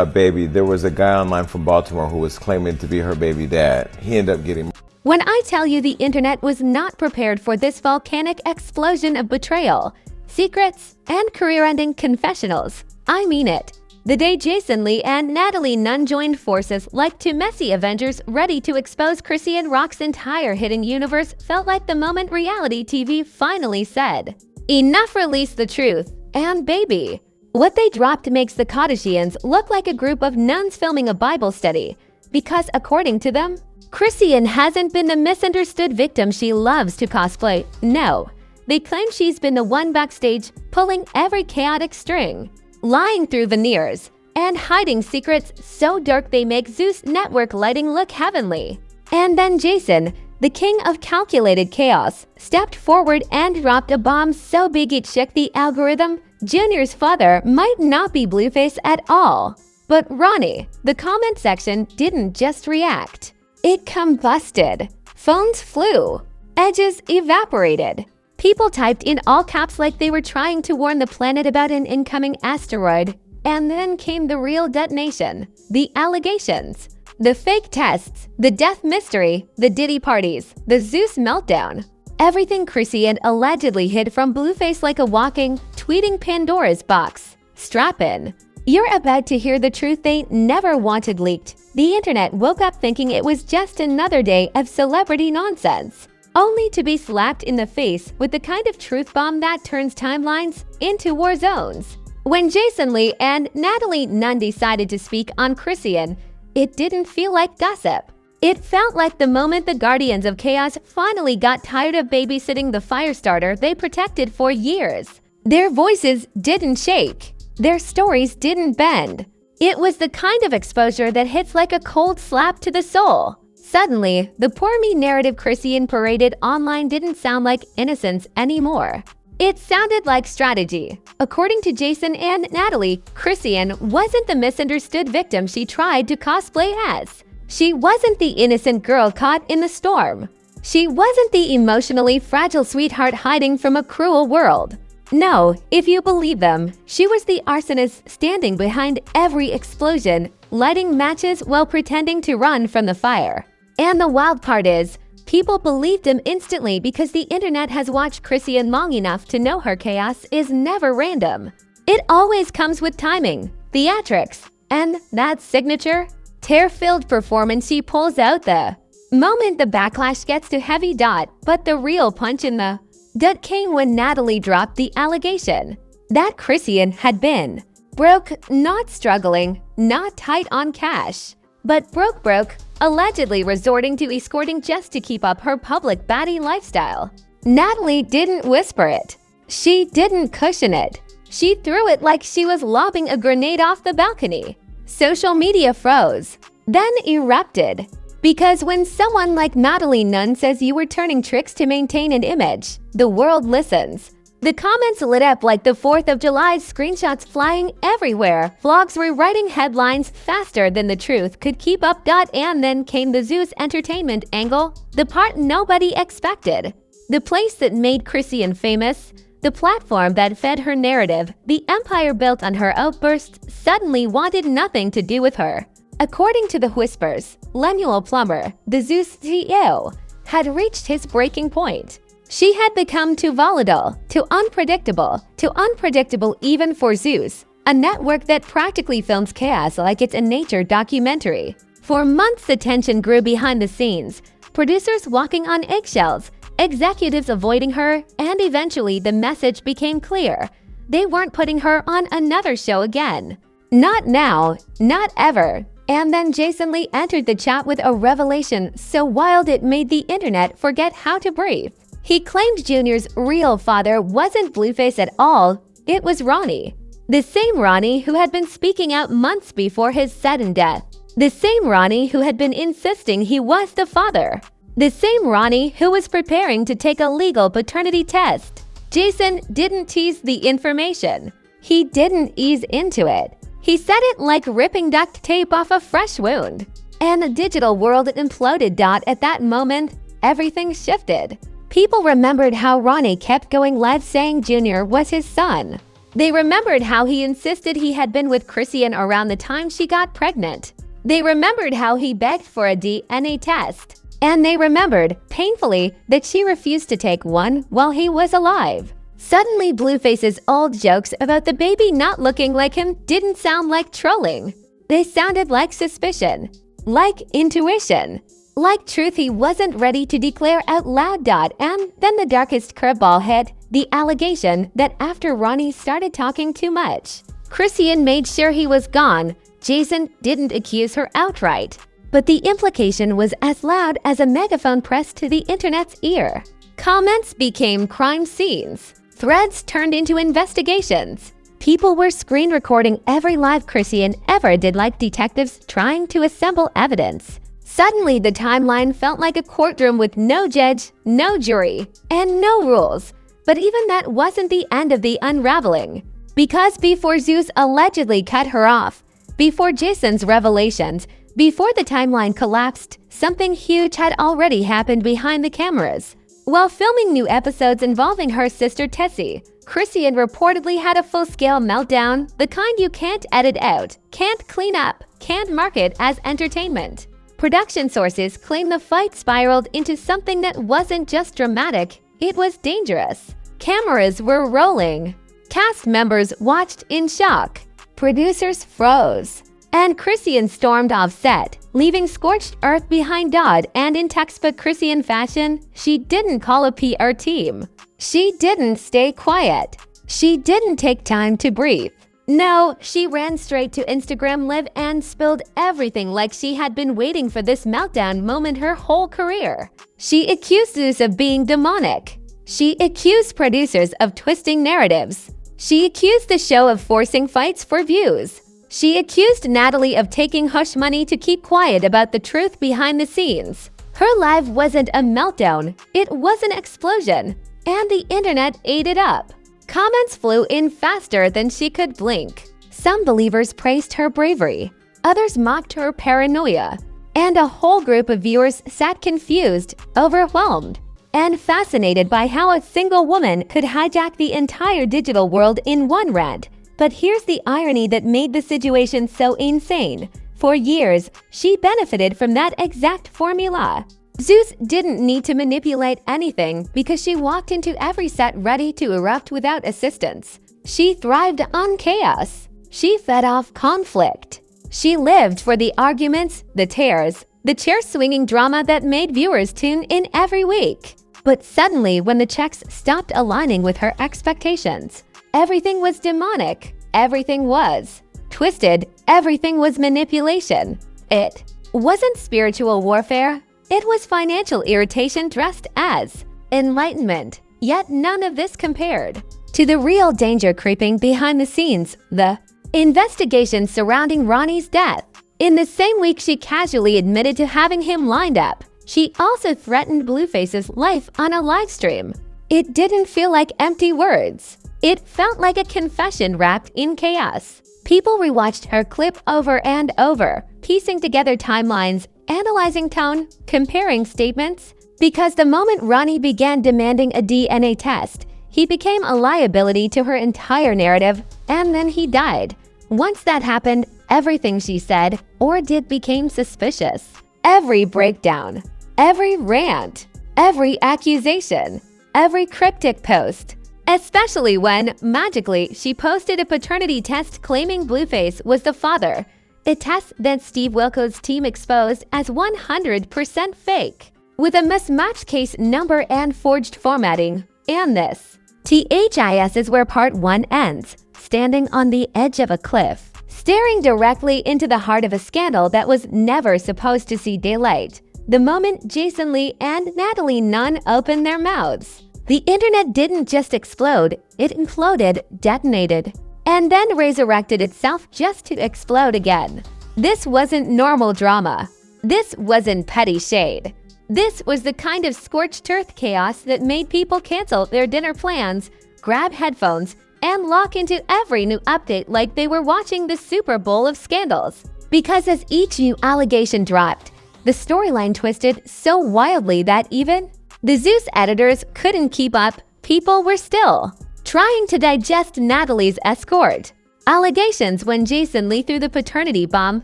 baby, there was a guy online from Baltimore who was claiming to be her baby dad. He ended up getting... When I tell you the internet was not prepared for this volcanic explosion of betrayal, secrets, and career-ending confessionals, I mean it. The day JasonLee and Natalie Nunn joined forces like two messy Avengers ready to expose Chrisean Rock's entire hidden universe felt like the moment reality TV finally said, "Enough, release the truth." And baby, what they dropped makes the Kardashians look like a group of nuns filming a Bible study. Because according to them, Chrisean hasn't been the misunderstood victim she loves to cosplay. No, they claim she's been the one backstage pulling every chaotic string, lying through veneers, and hiding secrets so dark they make Zeus network lighting look heavenly. And then Jason, the king of calculated chaos, stepped forward and dropped a bomb so big it shook the algorithm. Junior's father might not be Blueface at all. But Ronnie, the comment section didn't just react. It combusted. Phones flew. Edges evaporated. People typed in all caps like they were trying to warn the planet about an incoming asteroid. And then came the real detonation. The allegations. The fake tests. The death mystery. The Diddy parties. The Zeus meltdown. Everything Chrisean allegedly hid from Blueface like a walking, tweeting Pandora's box. Strap in. You're about to hear the truth they never wanted leaked. The internet woke up thinking it was just another day of celebrity nonsense, only to be slapped in the face with the kind of truth bomb that turns timelines into war zones. When JasonLee and Natalie Nunn decided to speak on Chrisean, it didn't feel like gossip. It felt like the moment the Guardians of Chaos finally got tired of babysitting the firestarter they protected for years. Their voices didn't shake. Their stories didn't bend. It was the kind of exposure that hits like a cold slap to the soul. Suddenly, the poor me narrative Chrisean paraded online didn't sound like innocence anymore. It sounded like strategy. According to Jason and Natalie, Chrisean wasn't the misunderstood victim she tried to cosplay as. She wasn't the innocent girl caught in the storm. She wasn't the emotionally fragile sweetheart hiding from a cruel world. No, if you believe them, she was the arsonist standing behind every explosion, lighting matches while pretending to run from the fire. And the wild part is, people believed him instantly because the internet has watched Chrisean long enough to know her chaos is never random. It always comes with timing, theatrics, and that signature, tear-filled performance she pulls out the moment the backlash gets to heavy dot, but the real punch in the gut came when Natalie dropped the allegation that Chrisean had been broke, not struggling, not tight on cash, but broke, allegedly resorting to escorting just to keep up her public baddie lifestyle. Natalie didn't whisper it. She didn't cushion it. She threw it like she was lobbing a grenade off the balcony. Social media froze, then erupted. Because when someone like Natalie Nunn says you were turning tricks to maintain an image, the world listens. The comments lit up like the 4th of July's screenshots flying everywhere. Vlogs were writing headlines faster than the truth could keep up. And then came the Zeus entertainment angle, the part nobody expected. The place that made Chrisean famous, the platform that fed her narrative, the empire built on her outbursts, suddenly wanted nothing to do with her. According to the whispers, Lemuel Plummer, the Zeus CEO, had reached his breaking point. She had become too volatile, too unpredictable even for Zeus, a network that practically films chaos like it's a nature documentary. For months, the tension grew behind the scenes, producers walking on eggshells, executives avoiding her, and eventually the message became clear. They weren't putting her on another show again. Not now, not ever. And then JasonLee entered the chat with a revelation so wild it made the internet forget how to breathe. He claimed Junior's real father wasn't Blueface at all, it was Ronnie. The same Ronnie who had been speaking out months before his sudden death. The same Ronnie who had been insisting he was the father. The same Ronnie who was preparing to take a legal paternity test. Jason didn't tease the information. He didn't ease into it. He said it like ripping duct tape off a fresh wound. And the digital world imploded. At that moment, everything shifted. People remembered how Ronnie kept going live saying Junior was his son. They remembered how he insisted he had been with Chrisean around the time she got pregnant. They remembered how he begged for a DNA test. And they remembered, painfully, that she refused to take one while he was alive. Suddenly, Blueface's old jokes about the baby not looking like him didn't sound like trolling. They sounded like suspicion, like intuition, like truth he wasn't ready to declare out loud. And then the darkest curveball hit, the allegation that after Ronnie started talking too much, Chrisean made sure he was gone. Jason didn't accuse her outright, but the implication was as loud as a megaphone pressed to the internet's ear. Comments became crime scenes. Threads turned into investigations. People were screen recording every live Chrisean ever did, like detectives trying to assemble evidence. Suddenly, the timeline felt like a courtroom with no judge, no jury, and no rules. But even that wasn't the end of the unraveling. Because before Zeus allegedly cut her off, before Jason's revelations, before the timeline collapsed, something huge had already happened behind the cameras. While filming new episodes involving her sister Tessie, Chrisean reportedly had a full-scale meltdown, the kind you can't edit out, can't clean up, can't market as entertainment. Production sources claim the fight spiraled into something that wasn't just dramatic, it was dangerous. Cameras were rolling. Cast members watched in shock. Producers froze. And Chrisean stormed off set, leaving scorched earth behind. And in textbook Chrisean fashion, she didn't call a PR team. She didn't stay quiet. She didn't take time to breathe. No, she ran straight to Instagram Live and spilled everything like she had been waiting for this meltdown moment her whole career. She accused Zeus of being demonic. She accused producers of twisting narratives. She accused the show of forcing fights for views. She accused Natalie of taking hush money to keep quiet about the truth behind the scenes. Her live wasn't a meltdown, it was an explosion, and the internet ate it up. Comments flew in faster than she could blink. Some believers praised her bravery, others mocked her paranoia, and a whole group of viewers sat confused, overwhelmed, and fascinated by how a single woman could hijack the entire digital world in one rant. But here's the irony that made the situation so insane. For years, she benefited from that exact formula. Zeus didn't need to manipulate anything because she walked into every set ready to erupt without assistance. She thrived on chaos. She fed off conflict. She lived for the arguments, the tears, the chair-swinging drama that made viewers tune in every week. But suddenly, when the checks stopped aligning with her expectations, everything was demonic. Everything was twisted. Everything was manipulation. It wasn't spiritual warfare. It was financial irritation dressed as enlightenment. Yet none of this compared to the real danger creeping behind the scenes, the investigation surrounding Ronnie's death. In the same week she casually admitted to having him lined up, she also threatened Blueface's life on a livestream. It didn't feel like empty words. It felt like a confession wrapped in chaos. People rewatched her clip over and over, piecing together timelines, analyzing tone, comparing statements. Because the moment Ronnie began demanding a DNA test, he became a liability to her entire narrative, and then he died. Once that happened, everything she said or did became suspicious. Every breakdown, every rant, every accusation, every cryptic post. Especially when, magically, she posted a paternity test claiming Blueface was the father. A test that Steve Wilko's team exposed as 100% fake, with a mismatched case number and forged formatting. And this. THIS is where part 1 ends, standing on the edge of a cliff, staring directly into the heart of a scandal that was never supposed to see daylight. The moment JasonLee and NatalieNunn opened their mouths, the internet didn't just explode, it imploded, detonated, and then resurrected itself just to explode again. This wasn't normal drama. This wasn't petty shade. This was the kind of scorched earth chaos that made people cancel their dinner plans, grab headphones, and lock into every new update like they were watching the Super Bowl of scandals. Because as each new allegation dropped, the storyline twisted so wildly that even the Zeus editors couldn't keep up. People were still trying to digest Natalie's escort. Allegations when JasonLee threw the paternity bomb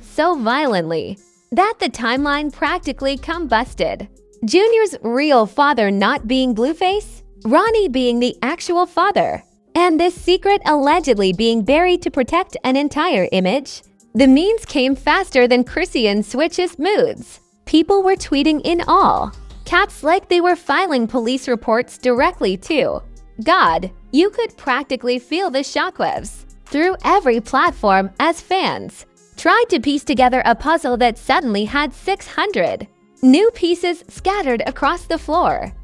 so violently that the timeline practically combusted. Junior's real father not being Blueface, Ronnie being the actual father, and this secret allegedly being buried to protect an entire image. The memes came faster than Chrisean switches moods. People were tweeting in awe, caps like they were filing police reports directly to God. You could practically feel the shockwaves through every platform as fans tried to piece together a puzzle that suddenly had 600 new pieces scattered across the floor.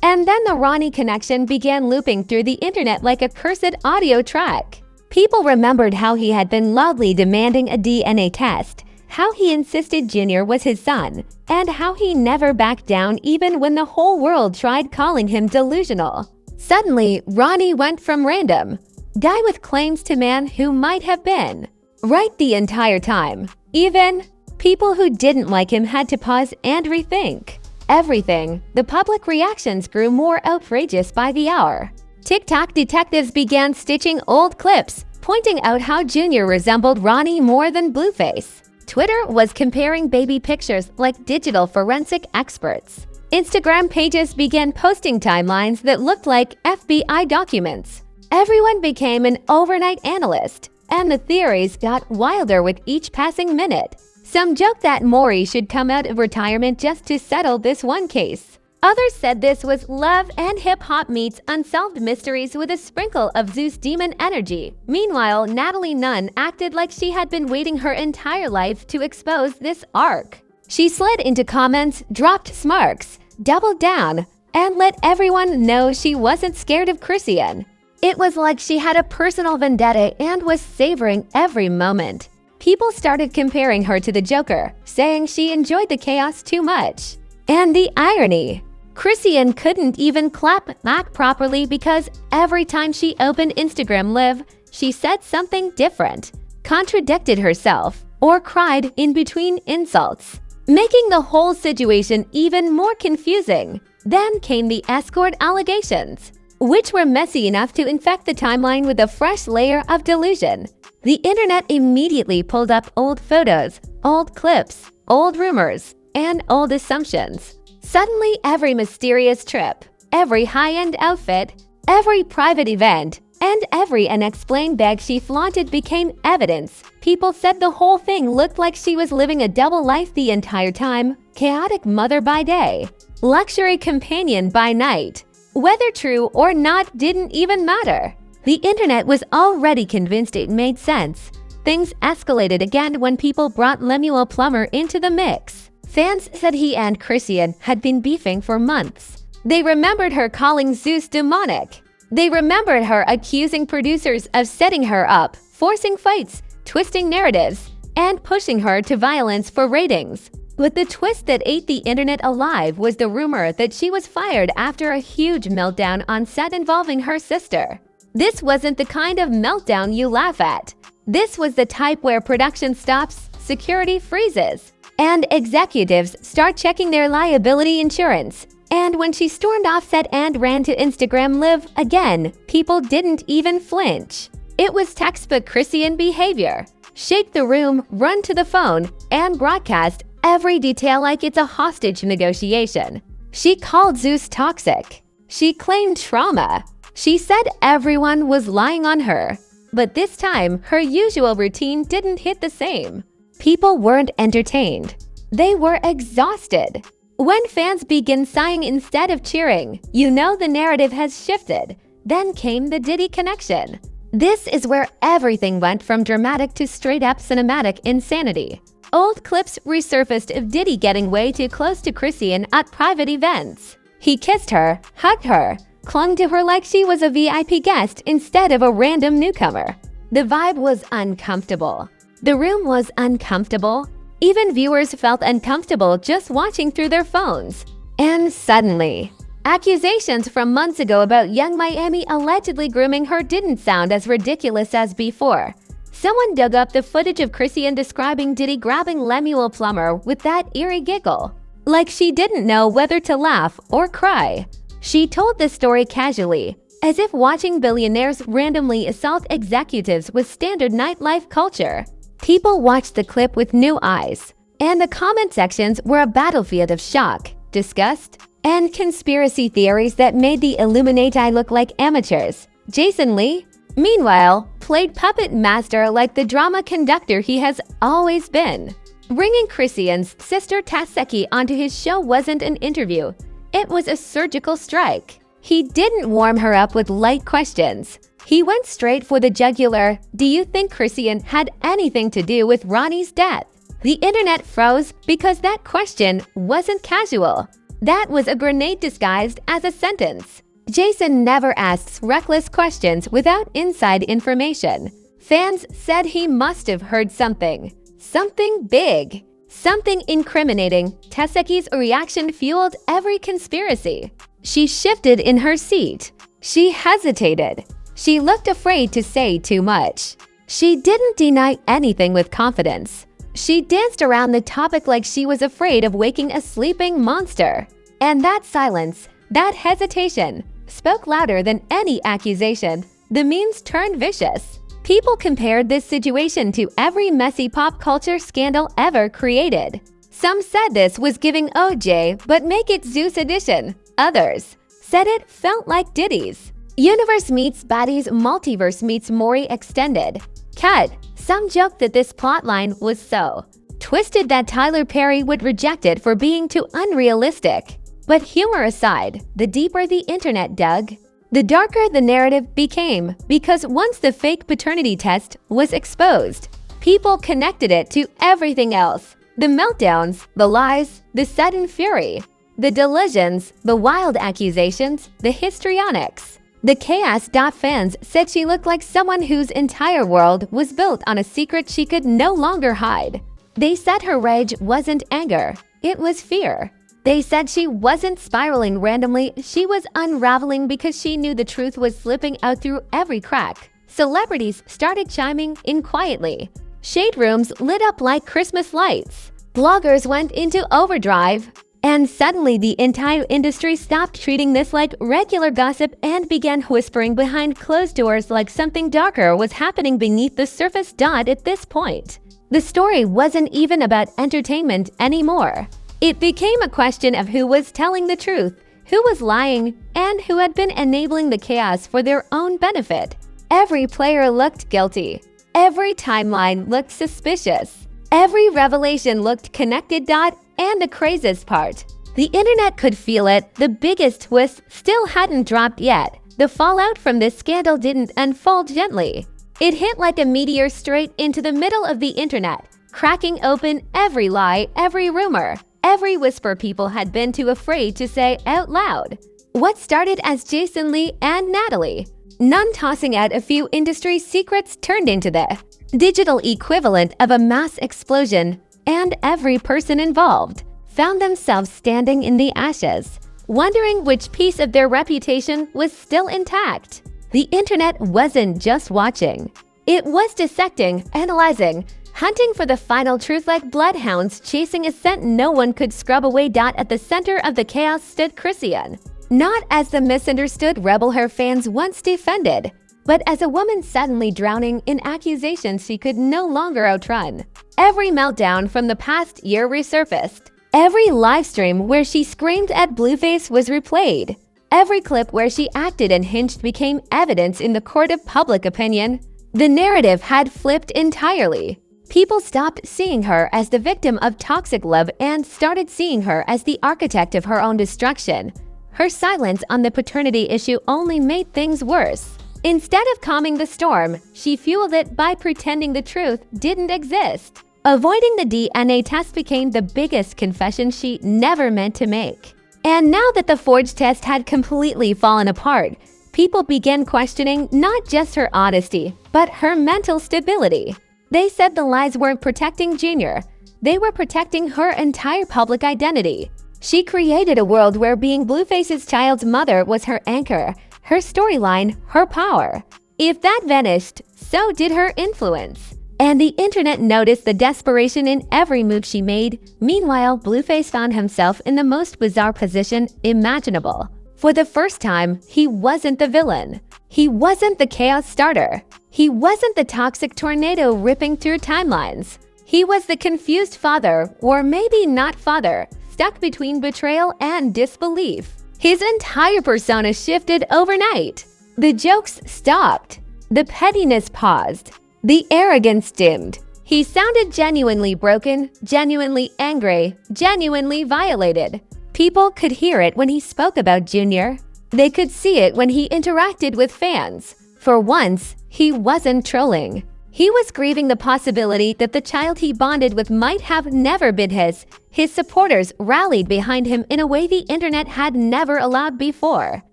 And then the Ronnie connection began looping through the internet like a cursed audio track. People remembered how he had been loudly demanding a DNA test, how he insisted Junior was his son, and how he never backed down even when the whole world tried calling him delusional. Suddenly, Ronnie went from random guy with claims to man who might have been right the entire time. Even people who didn't like him had to pause and rethink everything. The public reactions grew more outrageous by the hour. TikTok detectives began stitching old clips, pointing out how Junior resembled Ronnie more than Blueface. Twitter was comparing baby pictures like digital forensic experts. Instagram pages began posting timelines that looked like FBI documents. Everyone became an overnight analyst, and the theories got wilder with each passing minute. Some joked that Maury should come out of retirement just to settle this one case. Others said this was love and hip-hop meets unsolved mysteries with a sprinkle of Zeus demon energy. Meanwhile, Natalie Nunn acted like she had been waiting her entire life to expose this arc. She slid into comments, dropped smarks, doubled down, and let everyone know she wasn't scared of Chrisean. It was like she had a personal vendetta and was savoring every moment. People started comparing her to the Joker, saying she enjoyed the chaos too much. And the irony, Chrisean couldn't even clap back properly because every time she opened Instagram Live, she said something different, contradicted herself, or cried in between insults, making the whole situation even more confusing. Then came the escort allegations, which were messy enough to infect the timeline with a fresh layer of delusion. The internet immediately pulled up old photos, old clips, old rumors, and old assumptions. Suddenly, every mysterious trip, every high-end outfit, every private event, and every unexplained bag she flaunted became evidence. People said the whole thing looked like she was living a double life the entire time, chaotic mother by day, luxury companion by night. Whether true or not didn't even matter. The internet was already convinced it made sense. Things escalated again when people brought Lemuel Plummer into the mix. Fans said he and Chrisean had been beefing for months. They remembered her calling Zeus demonic. They remembered her accusing producers of setting her up, forcing fights, twisting narratives, and pushing her to violence for ratings. But the twist that ate the internet alive was the rumor that she was fired after a huge meltdown on set involving her sister. This wasn't the kind of meltdown you laugh at. This was the type where production stops, security freezes, and executives start checking their liability insurance. And when she stormed off set and ran to Instagram Live again, people didn't even flinch. It was textbook Chrisean behavior. Shake the room, run to the phone, and broadcast every detail like it's a hostage negotiation. She called Zeus toxic. She claimed trauma. She said everyone was lying on her. But this time, her usual routine didn't hit the same. People weren't entertained. They were exhausted. When fans begin sighing instead of cheering, you know the narrative has shifted. Then came the Diddy connection. This is where everything went from dramatic to straight-up cinematic insanity. Old clips resurfaced of Diddy getting way too close to Chrisean at private events. He kissed her, hugged her, clung to her like she was a VIP guest instead of a random newcomer. The vibe was uncomfortable. The room was uncomfortable. Even viewers felt uncomfortable just watching through their phones. And suddenly, accusations from months ago about Young Miami allegedly grooming her didn't sound as ridiculous as before. Someone dug up the footage of Chrisean describing Diddy grabbing Lemuel Plummer with that eerie giggle, like she didn't know whether to laugh or cry. She told the story casually, as if watching billionaires randomly assault executives was standard nightlife culture. People watched the clip with new eyes, and the comment sections were a battlefield of shock, disgust, and conspiracy theories that made the Illuminati look like amateurs. JasonLee, meanwhile, played puppet master like the drama conductor he has always been. Bringing Chrisean's sister Taseki onto his show wasn't an interview. It was a surgical strike. He didn't warm her up with light questions. He went straight for the jugular. Do you think Chrisean had anything to do with Ronnie's death? The internet froze because that question wasn't casual. That was a grenade disguised as a sentence. Jason never asks reckless questions without inside information. Fans said he must have heard something. Something big. Something incriminating. Taseki's reaction fueled every conspiracy. She shifted in her seat. She hesitated. She looked afraid to say too much. She didn't deny anything with confidence. She danced around the topic like she was afraid of waking a sleeping monster. And that silence, that hesitation, spoke louder than any accusation. The memes turned vicious. People compared this situation to every messy pop culture scandal ever created. Some said this was giving OJ, but make it Zeus edition. Others said it felt like Diddy's. Universe meets Baddies, Multiverse meets Maury extended. Cut. Some joked that this plotline was so twisted that Tyler Perry would reject it for being too unrealistic. But humor aside, the deeper the internet dug, the darker the narrative became, because once the fake paternity test was exposed, people connected it to everything else. The meltdowns, the lies, the sudden fury, the delusions, the wild accusations, the histrionics. The chaos. Fans said she looked like someone whose entire world was built on a secret she could no longer hide. They said her rage wasn't anger, it was fear. They said she wasn't spiraling randomly, she was unraveling because she knew the truth was slipping out through every crack. Celebrities started chiming in quietly. Shade rooms lit up like Christmas lights. Bloggers went into overdrive. And suddenly the entire industry stopped treating this like regular gossip and began whispering behind closed doors like something darker was happening beneath the surface. At this point, the story wasn't even about entertainment anymore. It became a question of who was telling the truth, who was lying, and who had been enabling the chaos for their own benefit. Every player looked guilty. Every timeline looked suspicious. Every revelation looked connected. And the craziest part, the internet could feel it. The biggest twist still hadn't dropped yet. The fallout from this scandal didn't unfold gently. It hit like a meteor straight into the middle of the internet, cracking open every lie, every rumor, every whisper people had been too afraid to say out loud. What started as JasonLee and Natalie Nunn tossing out a few industry secrets turned into the digital equivalent of a mass explosion, and every person involved found themselves standing in the ashes, wondering which piece of their reputation was still intact. The internet wasn't just watching. It was dissecting, analyzing, hunting for the final truth like bloodhounds chasing a scent no one could scrub away. At the center of the chaos stood Chrisean, not as the misunderstood rebel her fans once defended, but as a woman suddenly drowning in accusations she could no longer outrun. Every meltdown from the past year resurfaced. Every livestream where she screamed at Blueface was replayed. Every clip where she acted unhinged became evidence in the court of public opinion. The narrative had flipped entirely. People stopped seeing her as the victim of toxic love and started seeing her as the architect of her own destruction. Her silence on the paternity issue only made things worse. Instead of calming the storm, she fueled it by pretending the truth didn't exist. Avoiding the DNA test became the biggest confession she never meant to make. And now that the forged test had completely fallen apart, people began questioning not just her honesty, but her mental stability. They said the lies weren't protecting Junior, they were protecting her entire public identity. She created a world where being Blueface's child's mother was her anchor, her storyline, her power. If that vanished, so did her influence. And the internet noticed the desperation in every move she made. Meanwhile, Blueface found himself in the most bizarre position imaginable. For the first time, he wasn't the villain. He wasn't the chaos starter. He wasn't the toxic tornado ripping through timelines. He was the confused father, or maybe not father, stuck between betrayal and disbelief. His entire persona shifted overnight. The jokes stopped. The pettiness paused. The arrogance dimmed. He sounded genuinely broken, genuinely angry, genuinely violated. People could hear it when he spoke about Junior. They could see it when he interacted with fans. For once, he wasn't trolling. He was grieving the possibility that the child he bonded with might have never been his. His supporters rallied behind him in a way the internet had never allowed before.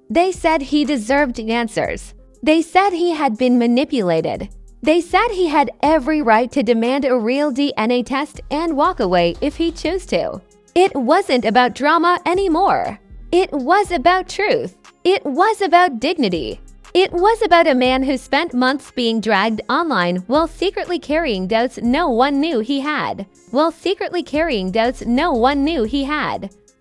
They said he deserved answers. They said he had been manipulated. They said he had every right to demand a real DNA test and walk away if he chose to. It wasn't about drama anymore. It was about truth. It was about dignity. It was about a man who spent months being dragged online while secretly carrying doubts no one knew he had.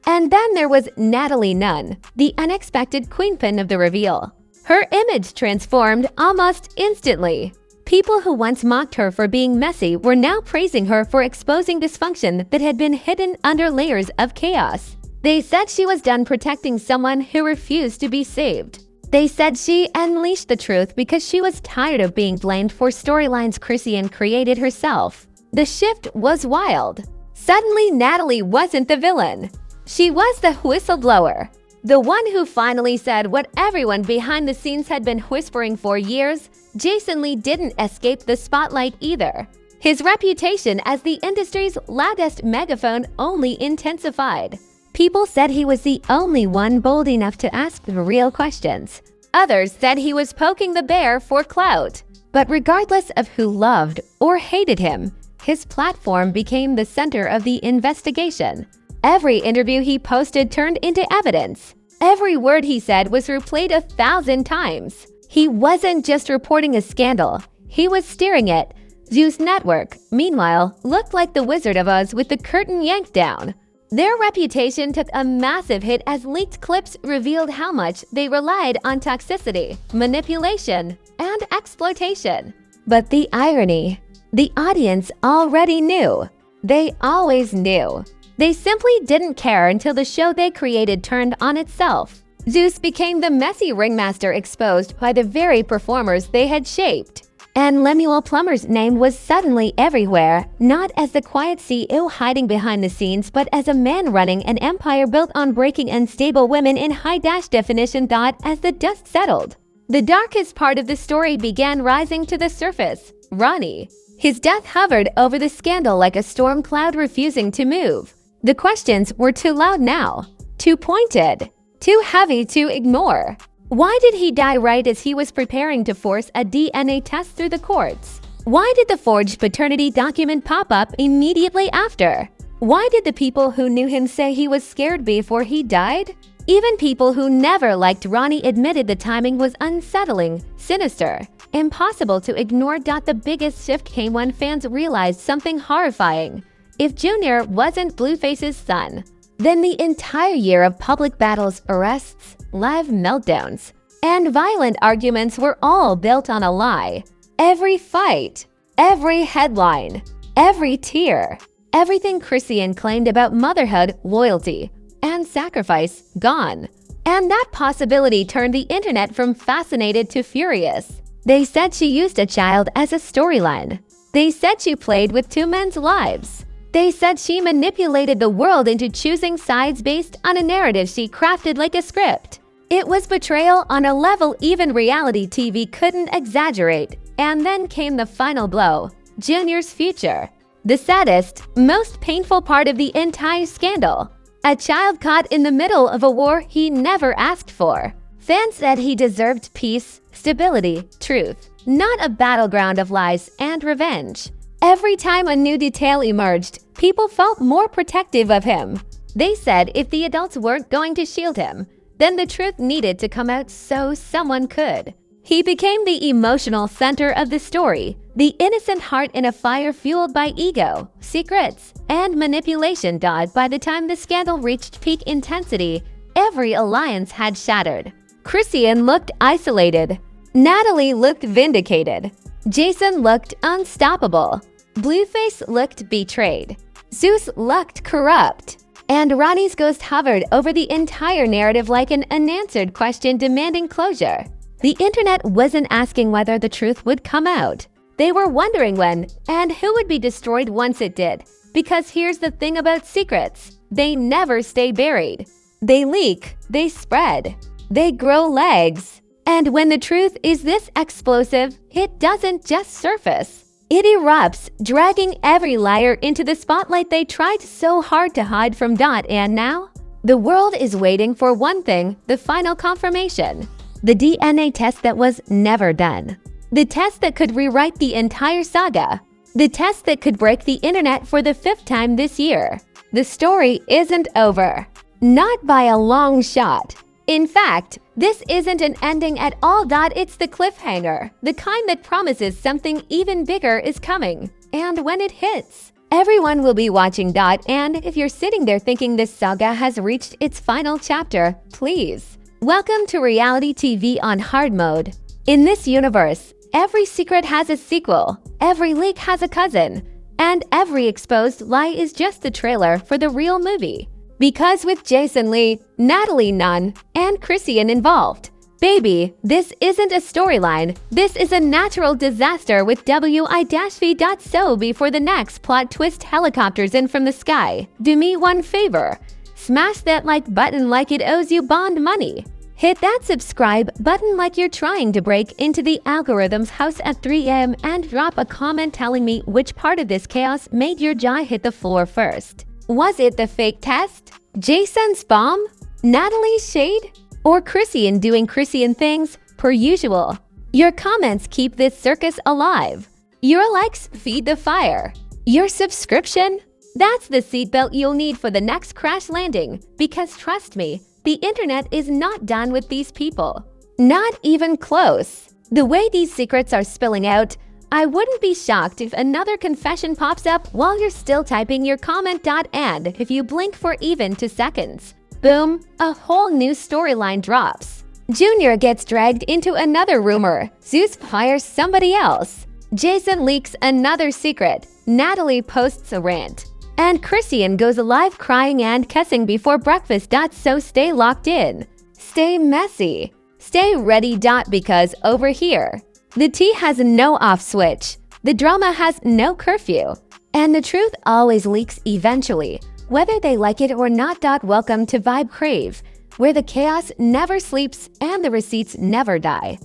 And then there was NatalieNunn, the unexpected queenpin of the reveal. Her image transformed almost instantly. People who once mocked her for being messy were now praising her for exposing dysfunction that had been hidden under layers of chaos. They said she was done protecting someone who refused to be saved. They said she unleashed the truth because she was tired of being blamed for storylines Chrisean created herself. The shift was wild. Suddenly, Natalie wasn't the villain. She was the whistleblower. The one who finally said what everyone behind the scenes had been whispering for years. JasonLee didn't escape the spotlight either. His reputation as the industry's loudest megaphone only intensified. People said he was the only one bold enough to ask the real questions. Others said he was poking the bear for clout. But regardless of who loved or hated him, his platform became the center of the investigation. Every interview he posted turned into evidence. Every word he said was replayed 1,000 times. He wasn't just reporting a scandal. He was steering it. Zeus Network, meanwhile, looked like the Wizard of Oz with the curtain yanked down. Their reputation took a massive hit as leaked clips revealed how much they relied on toxicity, manipulation, and exploitation. But the irony, the audience already knew. They always knew. They simply didn't care until the show they created turned on itself. Zeus became the messy ringmaster exposed by the very performers they had shaped. And Lemuel Plummer's name was suddenly everywhere, not as the quiet CEO hiding behind the scenes, but as a man running an empire built on breaking unstable women in high-definition thought as the dust settled. The darkest part of the story began rising to the surface. Ronnie. His death hovered over the scandal like a storm cloud refusing to move. The questions were too loud now, too pointed, too heavy to ignore. Why did he die right as he was preparing to force a DNA test through the courts? Why did the forged paternity document pop up immediately after? Why did the people who knew him say he was scared before he died? Even people who never liked Ronnie admitted the timing was unsettling, sinister, impossible to ignore. The biggest shift came when fans realized something horrifying. If Junior wasn't Blueface's son, then the entire year of public battles, arrests, live meltdowns, and violent arguments were all built on a lie. Every fight, every headline, every tear, everything Chrisean claimed about motherhood, loyalty, and sacrifice gone. And that possibility turned the internet from fascinated to furious. They said she used a child as a storyline. They said she played with two men's lives. They said she manipulated the world into choosing sides based on a narrative she crafted like a script. It was betrayal on a level even reality TV couldn't exaggerate. And then came the final blow, Junior's future. The saddest, most painful part of the entire scandal. A child caught in the middle of a war he never asked for. Fans said he deserved peace, stability, truth, not a battleground of lies and revenge. Every time a new detail emerged, people felt more protective of him. They said if the adults weren't going to shield him, then the truth needed to come out so someone could. He became the emotional center of the story, the innocent heart in a fire fueled by ego, secrets, and manipulation. By the time the scandal reached peak intensity, every alliance had shattered. Chrisean looked isolated. Natalie looked vindicated. Jason looked unstoppable. Blueface looked betrayed. Zeus looked corrupt. And Ronnie's ghost hovered over the entire narrative like an unanswered question demanding closure. The internet wasn't asking whether the truth would come out. They were wondering when and who would be destroyed once it did. Because here's the thing about secrets. They never stay buried. They leak, they spread, they grow legs. And when the truth is this explosive, it doesn't just surface. It erupts, dragging every liar into the spotlight they tried so hard to hide from. And now, the world is waiting for one thing, the final confirmation. The DNA test that was never done. The test that could rewrite the entire saga. The test that could break the internet for the 5th time this year. The story isn't over. Not by a long shot. In fact, this isn't an ending at all. It's the cliffhanger, the kind that promises something even bigger is coming. And when it hits, everyone will be watching. And if you're sitting there thinking this saga has reached its final chapter, please, welcome to reality TV on hard mode. In this universe, every secret has a sequel, every leak has a cousin, and every exposed lie is just the trailer for the real movie. Because with JasonLee, Natalie Nunn, and Chrisean involved, baby, this isn't a storyline. This is a natural disaster with WI-V. So before the next plot twist helicopters in from the sky, do me one favor. Smash that like button like it owes you bond money. Hit that subscribe button like you're trying to break into the algorithm's house at 3 a.m. and drop a comment telling me which part of this chaos made your jaw hit the floor first. Was it the fake test? Jason's bomb? Natalie's shade? Or Chrisean doing Chrisean things per usual? Your comments keep this circus alive. Your likes feed the fire. Your subscription? That's the seatbelt you'll need for the next crash landing. Because trust me, the internet is not done with these people. Not even close. The way these secrets are spilling out, I wouldn't be shocked if another confession pops up while you're still typing your comment. And if you blink for even 2 seconds, boom, a whole new storyline drops. Junior gets dragged into another rumor. Zeus fires somebody else. Jason leaks another secret. Natalie posts a rant. And Chrisean goes live crying and cussing before breakfast. So stay locked in. Stay messy. Stay ready. Because over here, the tea has no off switch. The drama has no curfew. And the truth always leaks eventually, whether they like it or not. Welcome to Vibe Crave, where the chaos never sleeps and the receipts never die.